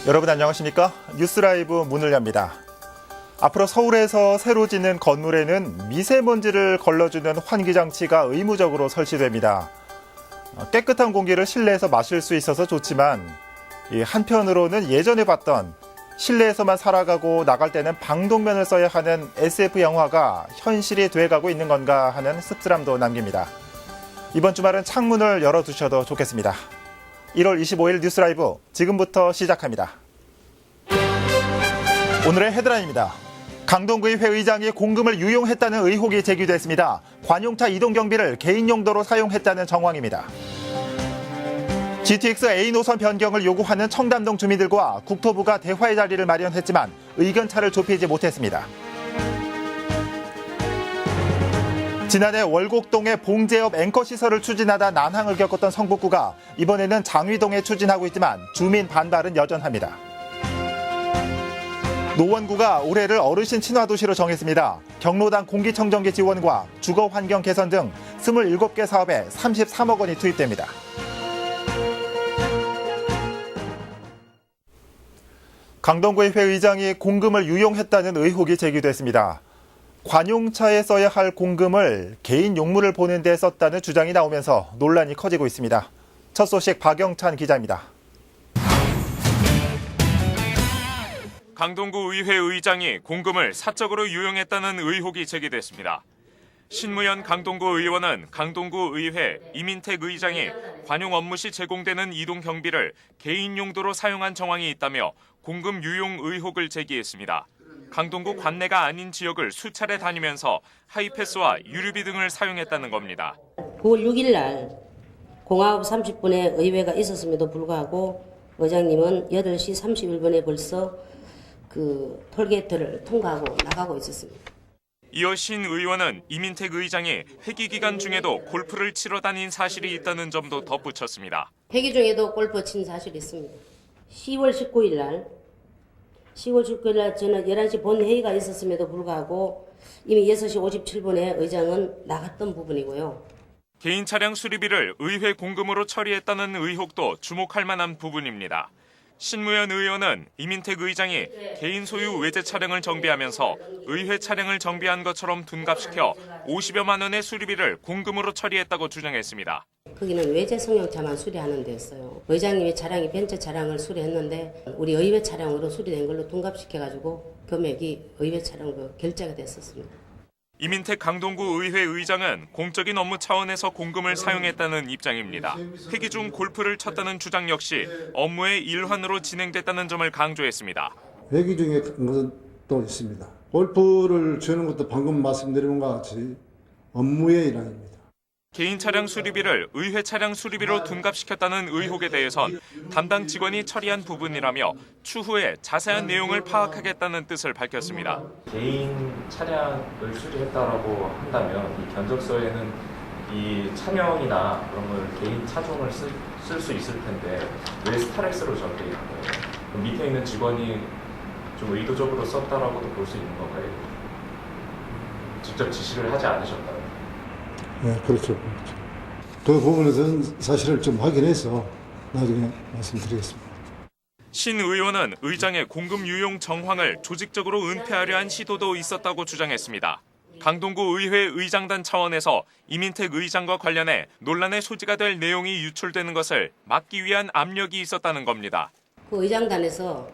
여러분 안녕하십니까? 뉴스라이브 문을 엽니다. 앞으로 서울에서 새로 짓는 건물에는 미세먼지를 걸러주는 환기장치가 의무적으로 설치됩니다. 깨끗한 공기를 실내에서 마실 수 있어서 좋지만 한편으로는 예전에 봤던 실내에서만 살아가고 나갈 때는 방독면을 써야 하는 SF 영화가 현실이 돼가고 있는 건가 하는 씁쓸함도 남깁니다. 이번 주말은 창문을 열어두셔도 좋겠습니다. 1월 25일 뉴스라이브 지금부터 시작합니다. 오늘의 헤드라인입니다. 강동구의회 의장이 공금을 유용했다는 의혹이 제기됐습니다. 관용차 이동 경비를 개인 용도로 사용했다는 정황입니다. GTX A 노선 변경을 요구하는 청담동 주민들과 국토부가 대화의 자리를 마련했지만 의견차를 좁히지 못했습니다. 지난해 월곡동에 봉제업 앵커시설을 추진하다 난항을 겪었던 성북구가 이번에는 장위동에 추진하고 있지만 주민 반발은 여전합니다. 노원구가 올해를 어르신 친화도시로 정했습니다. 경로당 공기청정기 지원과 주거환경 개선 등 27개 사업에 33억 원이 투입됩니다. 강동구의회 의장이 공금을 유용했다는 의혹이 제기됐습니다. 관용차에 써야 할 공금을 개인 용무를 보는 데 썼다는 주장이 나오면서 논란이 커지고 있습니다. 첫 소식 박영찬 기자입니다. 강동구 의회 의장이 공금을 사적으로 유용했다는 의혹이 제기됐습니다. 신무현 강동구 의원은 강동구 의회 이민택 의장이 관용 업무 시 제공되는 이동 경비를 개인 용도로 사용한 정황이 있다며 공금 유용 의혹을 제기했습니다. 강동구 관내가 아닌 지역을 수차례 다니면서 하이패스와 유류비 등을 사용했다는 겁니다. 9월 6일 날 09시 30분에 의회가 있었음에도 불구하고 의장님은 8시 31분에 벌써 톨게이트를 통과하고 나가고 있었습니다. 이어 신 의원은 이민택 의장이 회기 기간 중에도 골프를 치러 다닌 사실이 있다는 점도 덧붙였습니다. 회기 중에도 골프 친 사실이 있습니다. 10월 19일 날 저는 11시 본회의가 있었음에도 불구하고 이미 6시 57분에 의장은 나갔던 부분이고요. 개인 차량 수리비를 의회 공금으로 처리했다는 의혹도 주목할 만한 부분입니다. 신무현 의원은 이민택 의장이 개인 소유 외제 차량을 정비하면서 의회 차량을 정비한 것처럼 둔갑시켜 50여만 원의 수리비를 공금으로 처리했다고 주장했습니다. 거기는 외제 승용차만 수리하는 데였어요. 의장님의 차량이 벤츠 차량을 수리했는데 우리 의회 차량으로 수리된 걸로 둔갑시켜가지고 금액이 의회 차량으로 결제가 됐었습니다. 이민택 강동구 의회 의장은 공적인 업무 차원에서 공금을 사용했다는 입장입니다. 회기 중 골프를 쳤다는 주장 역시 업무의 일환으로 진행됐다는 점을 강조했습니다. 회기 중에 것은 또 있습니다. 골프를 치는 것도 방금 말씀드린 것과 같이 업무의 일환입니다. 개인 차량 수리비를 의회 차량 수리비로 둔갑시켰다는 의혹에 대해선 담당 직원이 처리한 부분이라며 추후에 자세한 내용을 파악하겠다는 뜻을 밝혔습니다. 개인 차량을 수리했다라고 한다면 이 견적서에는 이 차명이나 그런 걸 개인 차종을 쓸 수 있을 텐데 왜 스타렉스로 적혀 있는 거예요? 밑에 있는 직원이 좀 의도적으로 썼다라고도 볼 수 있는 건가요? 직접 지시를 하지 않으셨다면? 네, 그렇죠. 그 부분에서는 사실을 좀 확인해서 나중에 말씀드리겠습니다. 신 의원은 의장의 공금 유용 정황을 조직적으로 은폐하려 한 시도도 있었다고 주장했습니다. 강동구 의회 의장단 차원에서 이민택 의장과 관련해 논란의 소지가 될 내용이 유출되는 것을 막기 위한 압력이 있었다는 겁니다. 그 의장단에서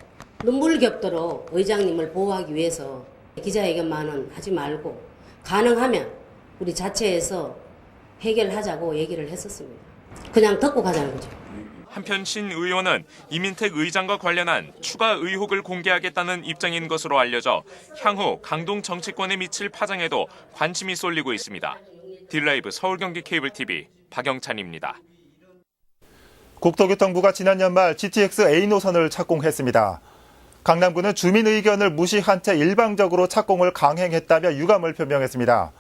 눈물겹도록 의장님을 보호하기 위해서 기자회견만은 하지 말고 가능하면 우리 자체에서 해결하자고 얘기를 했었습니다. 그냥 듣고 가자는 거죠. 한편 신 의원은 이민택 의장과 관련한 추가 의혹을 공개하겠다는 입장인 것으로 알려져 향후 강동 정치권에 미칠 파장에도 관심이 쏠리고 있습니다. 딜라이브 서울경기 케이블TV 박영찬입니다. 국토교통부가 지난 연말 GTX A 노선을 착공했습니다. 강남구는 주민 의견을 무시한 채 일방적으로 착공을 강행했다며 유감을 표명했습니다.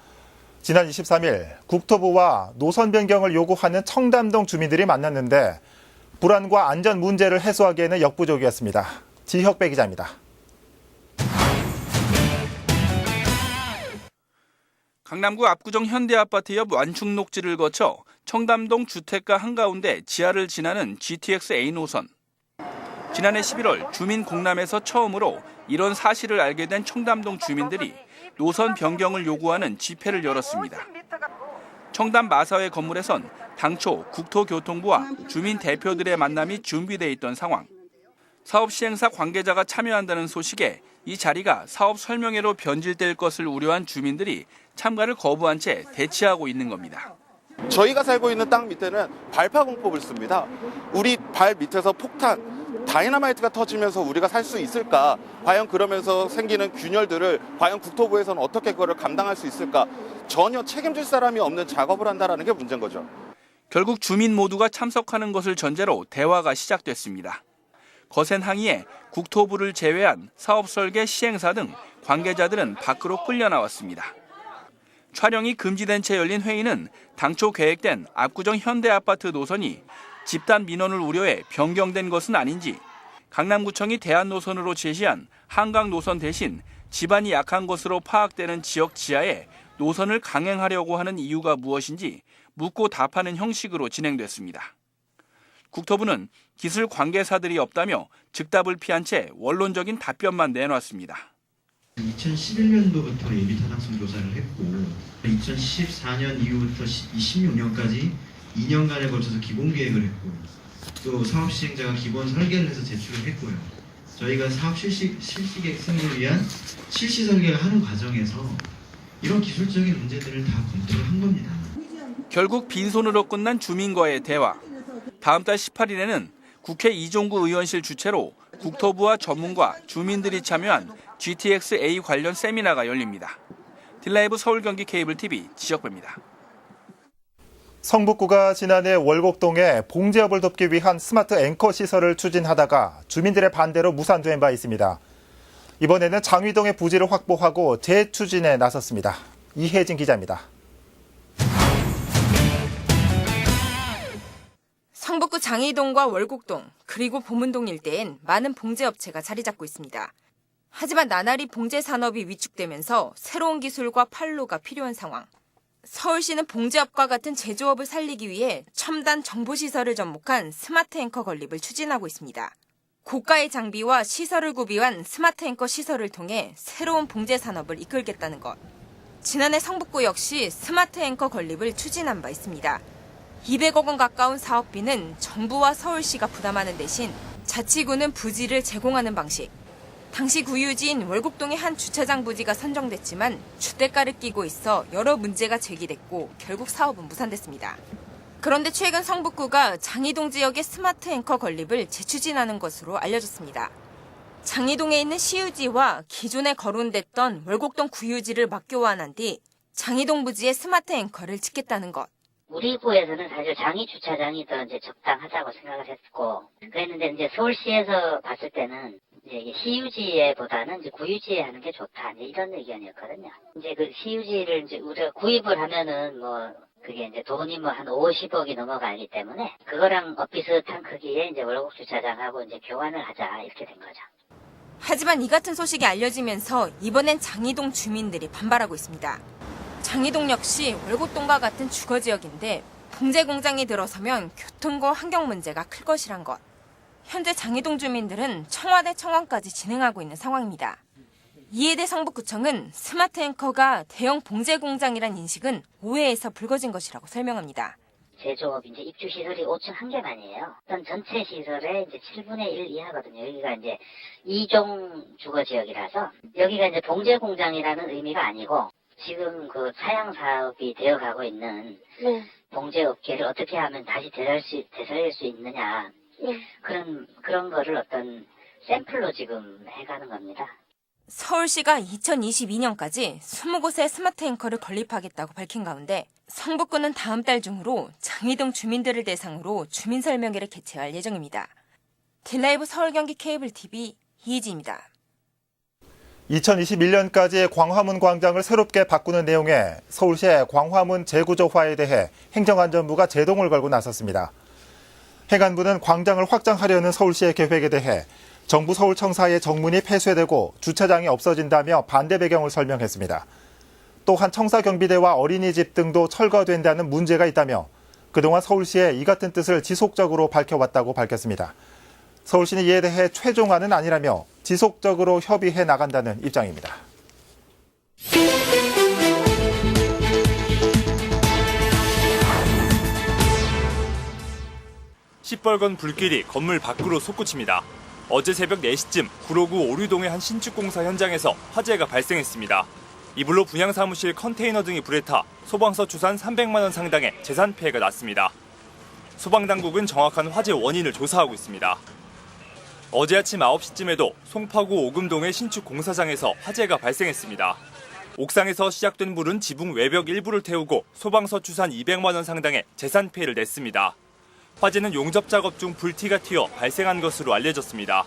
지난 23일 국토부와 노선 변경을 요구하는 청담동 주민들이 만났는데 불안과 안전 문제를 해소하기에는 역부족이었습니다. 지혁배 기자입니다. 강남구 압구정 현대아파트 옆 완충녹지를 거쳐 청담동 주택가 한가운데 지하를 지나는 GTX A 노선. 지난해 11월 주민 공람에서 처음으로 이런 사실을 알게 된 청담동 주민들이 노선 변경을 요구하는 집회를 열었습니다. 청담 마사회 건물에선 당초 국토교통부와 주민 대표들의 만남이 준비돼 있던 상황. 사업 시행사 관계자가 참여한다는 소식에 이 자리가 사업 설명회로 변질될 것을 우려한 주민들이 참가를 거부한 채 대치하고 있는 겁니다. 저희가 살고 있는 땅 밑에는 발파 공법을 씁니다. 우리 발 밑에서 폭탄, 다이너마이트가 터지면서 우리가 살 수 있을까? 과연 그러면서 생기는 균열들을 과연 국토부에서는 어떻게 그거를 감당할 수 있을까? 전혀 책임질 사람이 없는 작업을 한다는 게 문제인 거죠. 결국 주민 모두가 참석하는 것을 전제로 대화가 시작됐습니다. 거센 항의에 국토부를 제외한 사업 설계 시행사 등 관계자들은 밖으로 끌려 나왔습니다. 촬영이 금지된 채 열린 회의는 당초 계획된 압구정 현대아파트 노선이 집단 민원을 우려해 변경된 것은 아닌지, 강남구청이 대안 노선으로 제시한 한강 노선 대신 지반이 약한 것으로 파악되는 지역 지하에 노선을 강행하려고 하는 이유가 무엇인지 묻고 답하는 형식으로 진행됐습니다. 국토부는 기술 관계사들이 없다며 즉답을 피한 채 원론적인 답변만 내놨습니다. 2011년도부터 예비 타당성 조사를 했고 2014년 이후부터 26년까지 2년간에 걸쳐서 기본 계획을 했고 또 사업 시행자가 기본 설계를 해서 제출을 했고요. 저희가 사업 실시 계획 승인을 위한 실시 설계를 하는 과정에서 이런 기술적인 문제들을 다 검토를 한 겁니다. 결국 빈손으로 끝난 주민과의 대화. 다음 달 18일에는 국회 이종구 의원실 주최로 국토부와 전문가, 주민들이 참여한 GTX-A 관련 세미나가 열립니다. 딜라이브 서울 경기 케이블 TV 지적배입니다. 성북구가 지난해 월곡동에 봉제업을 돕기 위한 스마트 앵커 시설을 추진하다가 주민들의 반대로 무산된 바 있습니다. 이번에는 장위동의 부지를 확보하고 재추진에 나섰습니다. 이혜진 기자입니다. 성북구 장이동과 월곡동 그리고 보문동 일대엔 많은 봉제업체가 자리 잡고 있습니다. 하지만 나날이 봉제 산업이 위축되면서 새로운 기술과 판로가 필요한 상황. 서울시는 봉제업과 같은 제조업을 살리기 위해 첨단 정보시설을 접목한 스마트 앵커 건립을 추진하고 있습니다. 고가의 장비와 시설을 구비한 스마트 앵커 시설을 통해 새로운 봉제 산업을 이끌겠다는 것. 지난해 성북구 역시 스마트 앵커 건립을 추진한 바 있습니다. 200억 원 가까운 사업비는 정부와 서울시가 부담하는 대신 자치구는 부지를 제공하는 방식. 당시 구유지인 월곡동의 한 주차장 부지가 선정됐지만 주택가를 끼고 있어 여러 문제가 제기됐고 결국 사업은 무산됐습니다. 그런데 최근 성북구가 장이동 지역의 스마트 앵커 건립을 재추진하는 것으로 알려졌습니다. 장이동에 있는 시유지와 기존에 거론됐던 월곡동 구유지를 맞교환한 뒤 장이동 부지에 스마트 앵커를 짓겠다는 것. 우리 구에서는 사실 장이 주차장이 더 이제 적당하다고 생각을 했고, 그랬는데 이제 서울시에서 봤을 때는 이제 이게 시유지에보다는 이제 구유지에 하는 게 좋다, 이제 이런 의견이었거든요. 이제 그 시유지를 이제 우리가 구입을 하면은 그게 이제 돈이 한 50억이 넘어가기 때문에 그거랑 비슷한 크기의 이제 월곡 주차장하고 이제 교환을 하자, 이렇게 된 거죠. 하지만 이 같은 소식이 알려지면서 이번엔 장이동 주민들이 반발하고 있습니다. 장이동 역시 월곡동과 같은 주거지역인데 봉제 공장이 들어서면 교통과 환경 문제가 클 것이란 것. 현재 장이동 주민들은 청와대 청원까지 진행하고 있는 상황입니다. 이에 대해 성북구청은 스마트 앵커가 대형 봉제 공장이란 인식은 오해에서 불거진 것이라고 설명합니다. 제조업 이제 입주 시설이 5층 한 개만이에요. 어떤 전체 시설의 이제 7분의 1 이하거든요. 여기가 이제 2종 주거 지역이라서 여기가 이제 봉제 공장이라는 의미가 아니고 지금 그 사양 사업이 되어가고 있는 봉제 업계를 어떻게 하면 다시 되살릴 수 있느냐, 그런 거를 어떤 샘플로 지금 해가는 겁니다. 서울시가 2022년까지 20곳에 스마트 앵커를 건립하겠다고 밝힌 가운데 성북구는 다음 달 중으로 장이동 주민들을 대상으로 주민 설명회를 개최할 예정입니다. 딜라이브 서울 경기 케이블 TV 이희지입니다. 2021년까지 광화문 광장을 새롭게 바꾸는 내용의 서울시의 광화문 재구조화에 대해 행정안전부가 제동을 걸고 나섰습니다. 행안부는 광장을 확장하려는 서울시의 계획에 대해 정부 서울청사의 정문이 폐쇄되고 주차장이 없어진다며 반대 배경을 설명했습니다. 또한 청사경비대와 어린이집 등도 철거된다는 문제가 있다며 그동안 서울시의 이 같은 뜻을 지속적으로 밝혀왔다고 밝혔습니다. 서울시는 이에 대해 최종안은 아니라며 지속적으로 협의해 나간다는 입장입니다. 시뻘건 불길이 건물 밖으로 솟구칩니다. 어제 새벽 4시쯤 구로구 오류동의 한 신축공사 현장에서 화재가 발생했습니다. 이불로 분양사무실 컨테이너 등이 불에 타 소방서 추산 300만 원 상당의 재산 피해가 났습니다. 소방당국은 정확한 화재 원인을 조사하고 있습니다. 어제 아침 9시쯤에도 송파구 오금동의 신축 공사장에서 화재가 발생했습니다. 옥상에서 시작된 불은 지붕 외벽 일부를 태우고 소방서 추산 200만 원 상당의 재산 피해를 냈습니다. 화재는 용접 작업 중 불티가 튀어 발생한 것으로 알려졌습니다.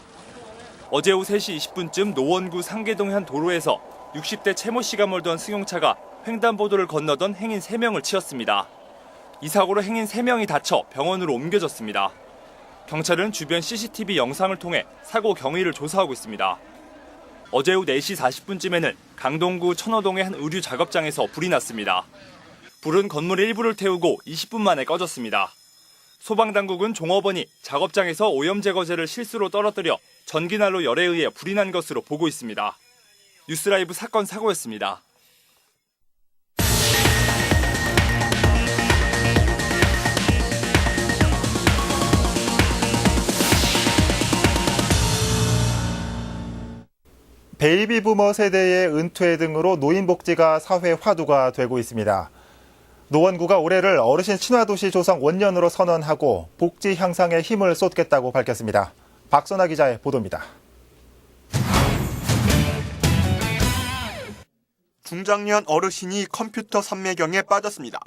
어제 오후 3시 20분쯤 노원구 상계동 한 도로에서 60대 채모 씨가 몰던 승용차가 횡단보도를 건너던 행인 3명을 치었습니다. 이 사고로 행인 3명이 다쳐 병원으로 옮겨졌습니다. 경찰은 주변 CCTV 영상을 통해 사고 경위를 조사하고 있습니다. 어제 오후 4시 40분쯤에는 강동구 천호동의 한 의류 작업장에서 불이 났습니다. 불은 건물의 일부를 태우고 20분 만에 꺼졌습니다. 소방당국은 종업원이 작업장에서 오염 제거제를 실수로 떨어뜨려 전기난로 열에 의해 불이 난 것으로 보고 있습니다. 뉴스라이브 사건 사고였습니다. 베이비 부머 세대의 은퇴 등으로 노인복지가 사회 화두가 되고 있습니다. 노원구가 올해를 어르신 친화도시 조성 원년으로 선언하고 복지 향상에 힘을 쏟겠다고 밝혔습니다. 박선아 기자의 보도입니다. 중장년 어르신이 컴퓨터 삼매경에 빠졌습니다.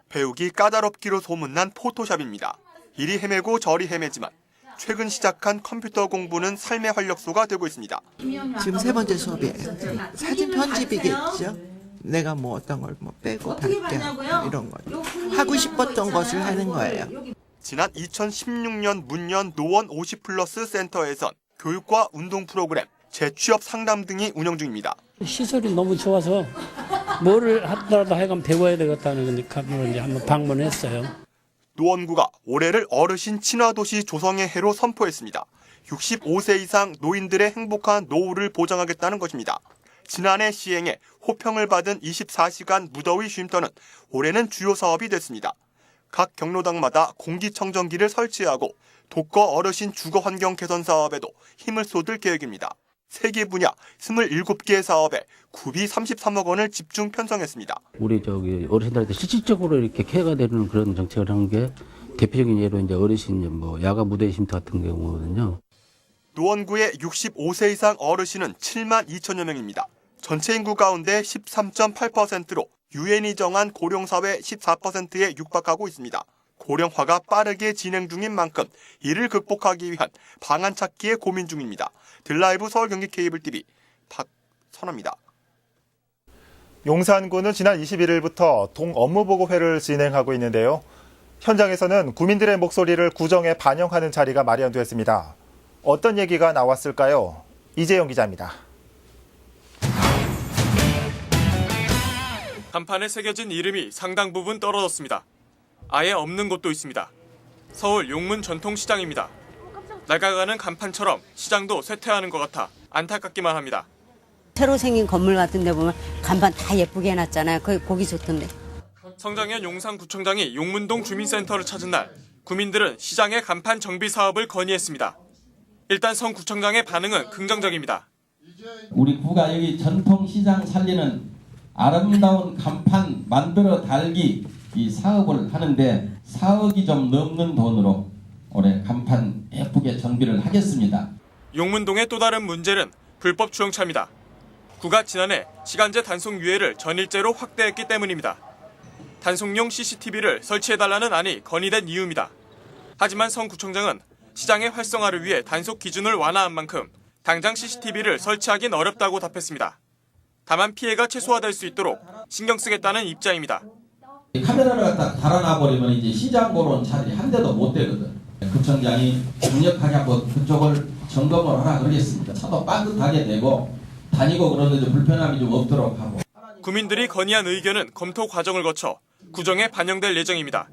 배우기 까다롭기로 소문난 포토샵입니다. 이리 헤매고 저리 헤매지만 최근 시작한 컴퓨터 공부는 삶의 활력소가 되고 있습니다. 지금 3번째 수업이에요. 사진 편집이겠죠. 내가 뭐 어떤 걸 뭐 빼고 밝게 이런 거 하고 싶었던 것을 하는 거예요. 지난 2016년 문년 노원 50플러스 센터에선 교육과 운동 프로그램, 재취업 상담 등이 운영 중입니다. 시설이 너무 좋아서 뭐를 하더라도 하여간 배워야 되겠다는 감으로 이제 한번 방문했어요. 노원구가 올해를 어르신 친화도시 조성의 해로 선포했습니다. 65세 이상 노인들의 행복한 노후를 보장하겠다는 것입니다. 지난해 시행에 호평을 받은 24시간 무더위 쉼터는 올해는 주요 사업이 됐습니다. 각 경로당마다 공기청정기를 설치하고 독거 어르신 주거 환경 개선 사업에도 힘을 쏟을 계획입니다. 3개 분야 27개 사업에 구비 33억 원을 집중 편성했습니다. 우리 어르신들한테 실질적으로 이렇게 케어가 되는 그런 정책을 하는 게 대표적인 예로 이제 어르신 뭐 야가 무대 쉼터 같은 경우거든요. 노원구의 65세 이상 어르신은 7만 2천여 명입니다. 전체 인구 가운데 13.8%로 유엔이 정한 고령사회 14%에 육박하고 있습니다. 고령화가 빠르게 진행 중인 만큼 이를 극복하기 위한 방안 찾기에 고민 중입니다. 들라이브 서울 경기 케이블 TV 박선아입니다. 용산구는 지난 21일부터 동업무보고회를 진행하고 있는데요. 현장에서는 구민들의 목소리를 구정에 반영하는 자리가 마련됐습니다. 어떤 얘기가 나왔을까요? 이재영 기자입니다. 간판에 새겨진 이름이 상당 부분 떨어졌습니다. 아예 없는 곳도 있습니다. 서울 용문 전통시장입니다. 낡아가는 간판처럼 시장도 쇠퇴하는 것 같아 안타깝기만 합니다. 새로 생긴 건물 같은 데 보면 간판 다 예쁘게 해놨잖아요. 거기 보기 좋던데. 성장현 용산구청장이 용문동 주민센터를 찾은 날 구민들은 시장의 간판 정비 사업을 건의했습니다. 일단 성 구청장의 반응은 긍정적입니다. 우리 구가 여기 전통시장 살리는 아름다운 간판 만들어 달기 이 사업을 하는데 4억이 좀 넘는 돈으로 올해 간판 예쁘게 정비를 하겠습니다. 용문동의 또 다른 문제는 불법 주영차입니다. 구가 지난해 시간제 단속 유예를 전일제로 확대했기 때문입니다. 단속용 CCTV를 설치해달라는 안이 건의된 이유입니다. 하지만 성 구청장은 시장의 활성화를 위해 단속 기준을 완화한 만큼 당장 CCTV를 설치하긴 어렵다고 답했습니다. 다만 피해가 최소화될 수 있도록 신경 쓰겠다는 입장입니다. 카메라를 갖다 달아놔버리면 이제 시장고로는 차들이 한 대도 못 되거든. 구청장이 강력하게 한번 그쪽을 점검을 하라 그러겠습니다. 차도 빠듯하게 되고 다니고 그러는데 불편함이 좀 없도록 하고. 구민들이 건의한 의견은 검토 과정을 거쳐 구정에 반영될 예정입니다.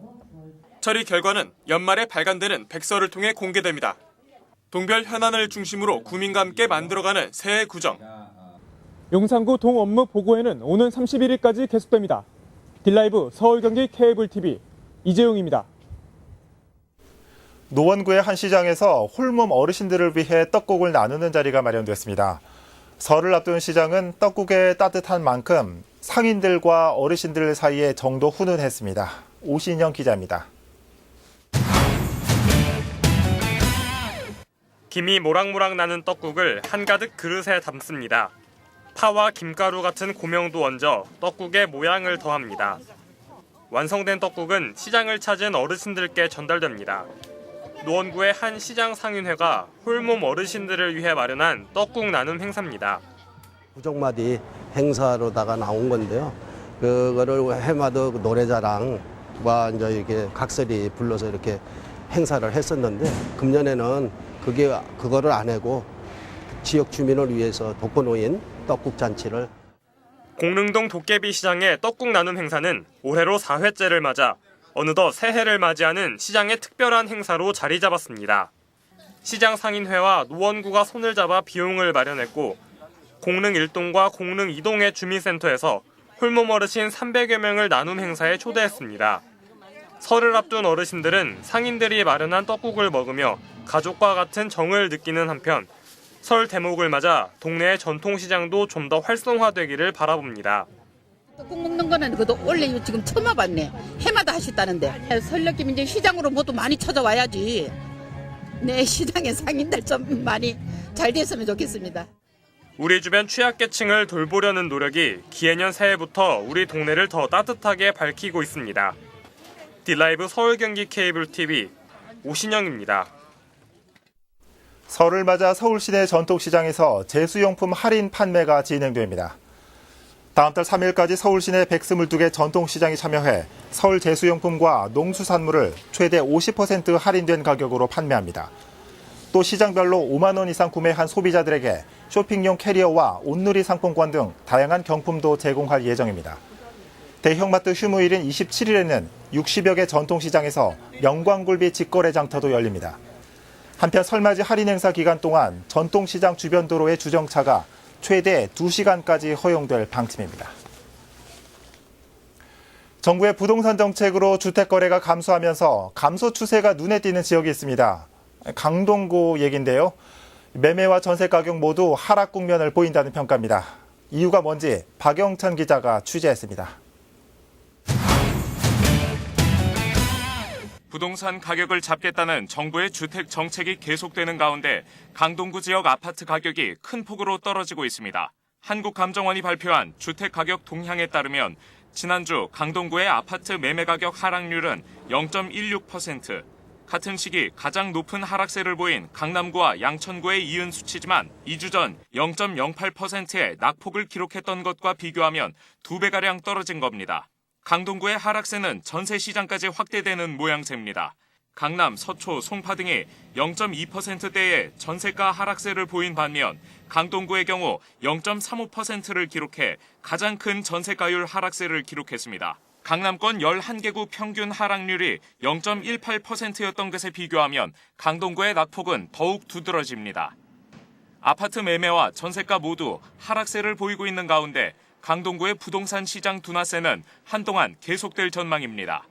처리 결과는 연말에 발간되는 백서를 통해 공개됩니다. 동별 현안을 중심으로 구민과 함께 만들어가는 새해 구정. 용산구 동업무 보고회는 오는 31일까지 계속됩니다. 딜라이브 서울 경기 케이블 TV 이재용입니다. 노원구의 한 시장에서 홀몸 어르신들을 위해 떡국을 나누는 자리가 마련됐습니다. 설을 앞둔 시장은 떡국에 따뜻한 만큼 상인들과 어르신들 사이에 정도 훈훈했습니다. 오신영 기자입니다. 김이 모락모락 나는 떡국을 한가득 그릇에 담습니다. 파와 김가루 같은 고명도 얹어 떡국의 모양을 더합니다. 완성된 떡국은 시장을 찾은 어르신들께 전달됩니다. 노원구의 한 시장 상인회가 홀몸 어르신들을 위해 마련한 떡국 나눔 행사입니다. 구정마디 행사로다가 나온 건데요. 그거를 해마다 노래자랑과 이제 이렇게 각설이 불러서 이렇게 행사를 했었는데 금년에는 그거를 안 하고 지역 주민을 위해서 독거노인 떡국 잔치를. 공릉동 도깨비 시장의 떡국 나눔 행사는 올해로 4회째를 맞아 어느덧 새해를 맞이하는 시장의 특별한 행사로 자리 잡았습니다. 시장 상인회와 노원구가 손을 잡아 비용을 마련했고 공릉 1동과 공릉 2동의 주민센터에서 홀몸 어르신 300여 명을 나눔 행사에 초대했습니다. 설을 앞둔 어르신들은 상인들이 마련한 떡국을 먹으며 가족과 같은 정을 느끼는 한편 설 대목을 맞아 동네의 전통시장도 좀 더 활성화되기를 바라봅니다. 떡국 먹는 거는 그래도 원래 지금 처음 와봤네. 해마다 하셨다는데. 설 느낌 이제 시장으로 모두 많이 찾아와야지. 네, 시장의 상인들 좀 많이 잘 됐으면 좋겠습니다. 우리 주변 취약계층을 돌보려는 노력이 기해년 새해부터 우리 동네를 더 따뜻하게 밝히고 있습니다. 딜라이브 서울 경기 케이블 TV 오신영입니다. 설을 맞아 서울 시내 전통시장에서 제수용품 할인 판매가 진행됩니다. 다음 달 3일까지 서울 시내 122개 전통시장이 참여해 설 제수용품과 농수산물을 최대 50% 할인된 가격으로 판매합니다. 또 시장별로 5만 원 이상 구매한 소비자들에게 쇼핑용 캐리어와 온누리 상품권 등 다양한 경품도 제공할 예정입니다. 대형마트 휴무일인 27일에는 60여 개 전통시장에서 영광굴비 직거래 장터도 열립니다. 한편 설맞이 할인 행사 기간 동안 전통시장 주변 도로의 주정차가 최대 2시간까지 허용될 방침입니다. 정부의 부동산 정책으로 주택 거래가 감소하면서 감소 추세가 눈에 띄는 지역이 있습니다. 강동구 얘긴데요. 매매와 전세 가격 모두 하락 국면을 보인다는 평가입니다. 이유가 뭔지 박영찬 기자가 취재했습니다. 부동산 가격을 잡겠다는 정부의 주택 정책이 계속되는 가운데 강동구 지역 아파트 가격이 큰 폭으로 떨어지고 있습니다. 한국감정원이 발표한 주택 가격 동향에 따르면 지난주 강동구의 아파트 매매 가격 하락률은 0.16%, 같은 시기 가장 높은 하락세를 보인 강남구와 양천구에 이은 수치지만 2주 전 0.08%의 낙폭을 기록했던 것과 비교하면 2배가량 떨어진 겁니다. 강동구의 하락세는 전세 시장까지 확대되는 모양새입니다. 강남, 서초, 송파 등이 0.2%대의 전세가 하락세를 보인 반면 강동구의 경우 0.35%를 기록해 가장 큰 전세가율 하락세를 기록했습니다. 강남권 11개구 평균 하락률이 0.18%였던 것에 비교하면 강동구의 낙폭은 더욱 두드러집니다. 아파트 매매와 전세가 모두 하락세를 보이고 있는 가운데 강동구의 부동산 시장 둔화세는 한동안 계속될 전망입니다.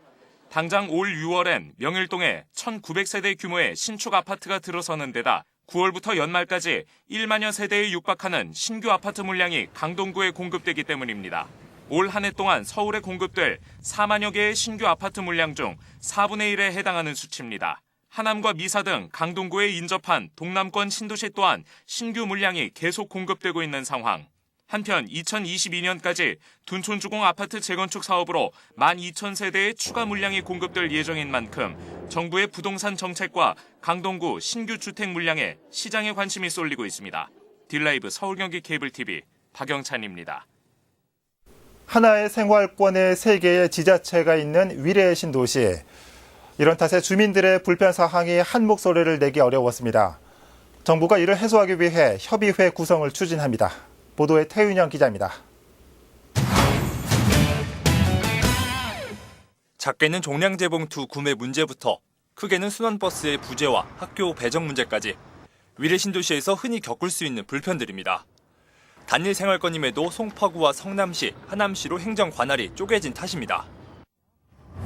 당장 올 6월엔 명일동에 1,900세대 규모의 신축 아파트가 들어서는 데다 9월부터 연말까지 1만여 세대에 육박하는 신규 아파트 물량이 강동구에 공급되기 때문입니다. 올 한 해 동안 서울에 공급될 4만여 개의 신규 아파트 물량 중 4분의 1에 해당하는 수치입니다. 하남과 미사 등 강동구에 인접한 동남권 신도시 또한 신규 물량이 계속 공급되고 있는 상황. 한편 2022년까지 둔촌주공 아파트 재건축 사업으로 12,000세대의 추가 물량이 공급될 예정인 만큼 정부의 부동산 정책과 강동구 신규 주택 물량에 시장에 관심이 쏠리고 있습니다. 딜라이브 서울경기 케이블TV 박영찬입니다. 하나의 생활권의 세 개의 지자체가 있는 위례 신도시. 이런 탓에 주민들의 불편 사항이 한 목소리를 내기 어려웠습니다. 정부가 이를 해소하기 위해 협의회 구성을 추진합니다. 보도에 태윤영 기자입니다. 작게는 종량제 봉투 구매 문제부터 크게는 순환버스의 부재와 학교 배정 문제까지 위례 신도시에서 흔히 겪을 수 있는 불편들입니다. 단일 생활권임에도 송파구와 성남시, 하남시로 행정 관할이 쪼개진 탓입니다.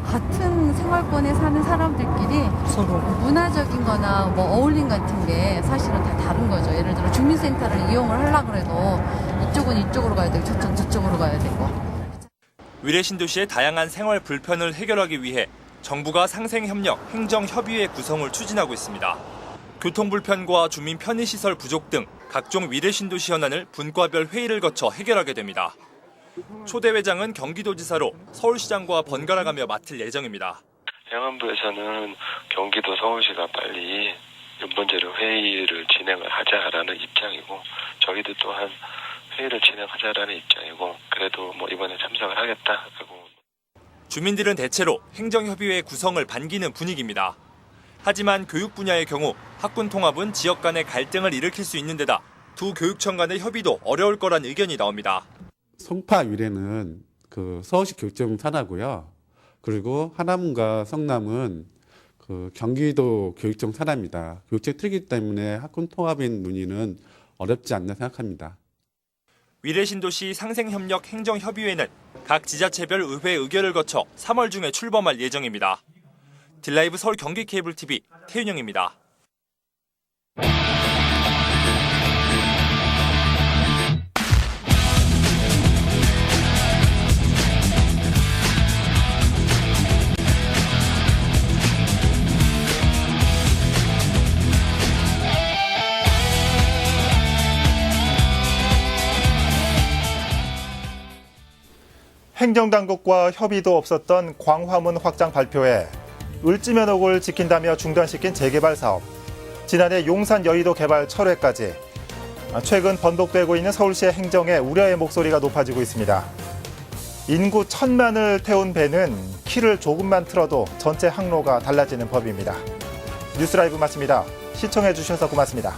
같은 생활권에 사는 사람들끼리 서로 문화적인 거나 뭐 어울림 같은 게 사실은 다 다른 거죠. 예를 들어 주민센터를 이용을 하려고 해도 이쪽은 이쪽으로 가야 되고 저쪽은 저쪽으로 가야 되고. 위례 신도시의 다양한 생활 불편을 해결하기 위해 정부가 상생협력 행정협의회 구성을 추진하고 있습니다. 교통불편과 주민 편의시설 부족 등 각종 위례 신도시 현안을 분과별 회의를 거쳐 해결하게 됩니다. 초대 회장은 경기도지사로 서울시장과 번갈아가며 맡을 예정입니다. 행안부에서는 경기도 서울시가 빨리 근본적으로 회의를 진행을 하자라는 입장이고 저희도 또한 회의를 진행하자라는 입장이고 그래도 뭐 이번에 참석을 하겠다고. 주민들은 대체로 행정협의회 구성을 반기는 분위기입니다. 하지만 교육 분야의 경우 학군 통합은 지역 간의 갈등을 일으킬 수 있는 데다 두 교육청 간의 협의도 어려울 거란 의견이 나옵니다. 송파 위례는 그 서울시 교육청 산하고요. 그리고 하남과 성남은 그 경기도 교육청 산하입니다. 교육청 틀이기 때문에 학군 통합인 논의는 어렵지 않나 생각합니다. 위례 신도시 상생협력 행정협의회는 각 지자체별 의회 의결을 거쳐 3월 중에 출범할 예정입니다. 딜라이브 서울 경기 케이블 TV 태윤영입니다. 행정당국과 협의도 없었던 광화문 확장 발표에 을지면옥을 지킨다며 중단시킨 재개발 사업, 지난해 용산 여의도 개발 철회까지 최근 번복되고 있는 서울시의 행정에 우려의 목소리가 높아지고 있습니다. 인구 1,000만을 태운 배는 키를 조금만 틀어도 전체 항로가 달라지는 법입니다. 뉴스라이브 마칩니다. 시청해 주셔서 고맙습니다.